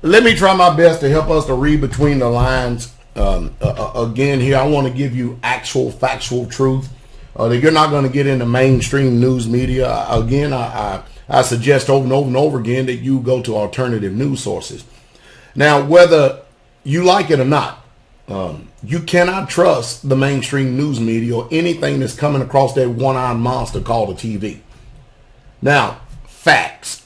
let me try my best to help us to read between the lines. Again, here I want to give you actual factual truth that you're not going to get in the mainstream news media. Again, I suggest over and over and over again that you go to alternative news sources. Now, whether you like it or not, you cannot trust the mainstream news media or anything that's coming across that one-eyed monster called a TV. Now, facts.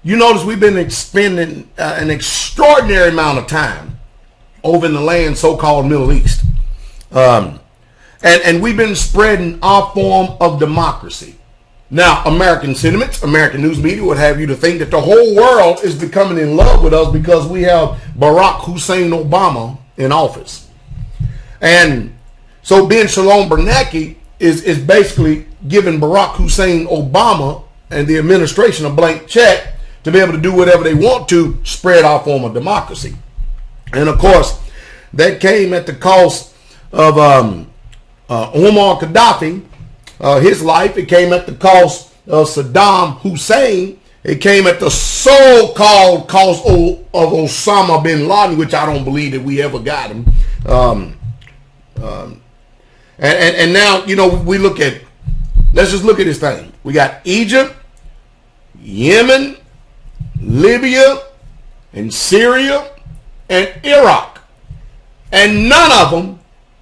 You notice we've been spending an extraordinary amount of time over in the land so-called Middle East. And we've been spreading our form of democracy. Now, American sentiments, American news media would have you to think that the whole world is becoming in love with us because we have Barack Hussein Obama in office. And so Ben Shalom Bernanke is basically giving Barack Hussein Obama and the administration a blank check to be able to do whatever they want to spread our form of democracy. And of course, that came at the cost of Muammar Gaddafi, his life. It came at the cost of Saddam Hussein. It came at the so-called cost of Osama bin Laden, which I don't believe that we ever got him. And now, you know, let's just look at this thing. We got Egypt, Yemen, Libya, and Syria, and Iraq. And none of them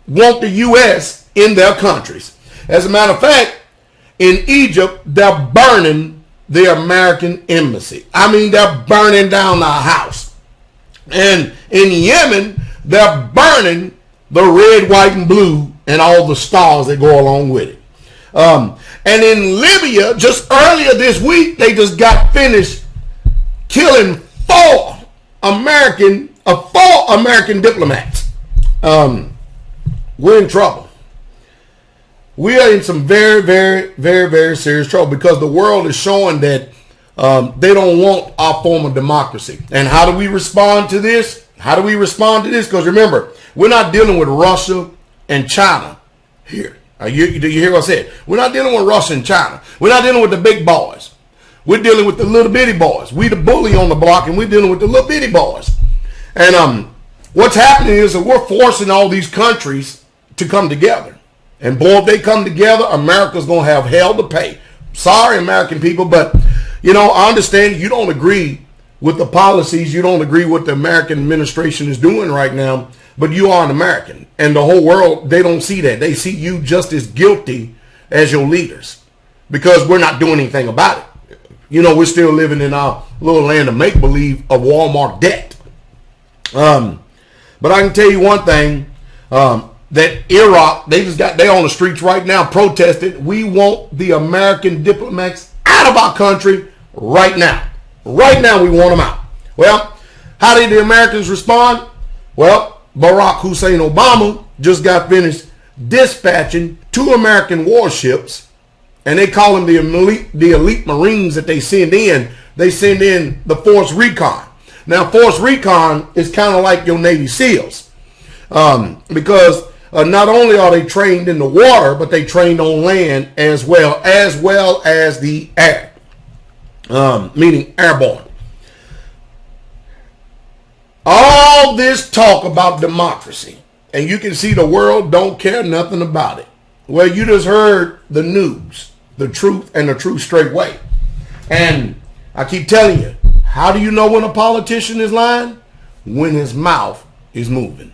want the U.S. in their countries. As a matter of fact, in Egypt, they're burning the American embassy. I mean, they're burning down our house. And in Yemen, they're burning the red, white, and blue and all the stars that go along with it. And in Libya, just earlier this week, they just got finished killing four American diplomats. We're in trouble. We are in some very, very, very, very serious trouble because the world is showing that they don't want our form of democracy. And how do we respond to this? Because remember, we're not dealing with Russia and China here. Do you hear what I said? We're not dealing with Russia and China. We're not dealing with the big boys. We're dealing with the little bitty boys. We the bully on the block, and we're dealing with the little bitty boys. And what's happening is that we're forcing all these countries to come together. And boy, if they come together, America's going to have hell to pay. Sorry, American people, but, you know, I understand you don't agree with the policies. You don't agree with what the American administration is doing right now, but you are an American. And the whole world, they don't see that. They see you just as guilty as your leaders because we're not doing anything about it. You know, we're still living in our little land of make-believe of Walmart debt. But I can tell you one thing, that Iraq, they're on the streets right now protesting. We want the American diplomats out of our country right now. Right now we want them out. Well, how did the Americans respond? Well, Barack Hussein Obama just got finished dispatching 2 American warships, and they call them the elite Marines that they send in. They send in the Force Recon. Now, Force Recon is kind of like your Navy SEALs because not only are they trained in the water, but they trained on land as well as the air, meaning airborne. All this talk about democracy, and you can see the world don't care nothing about it. Well, you just heard the news, the truth, and the truth straight way. And I keep telling you, how do you know when a politician is lying? When his mouth is moving.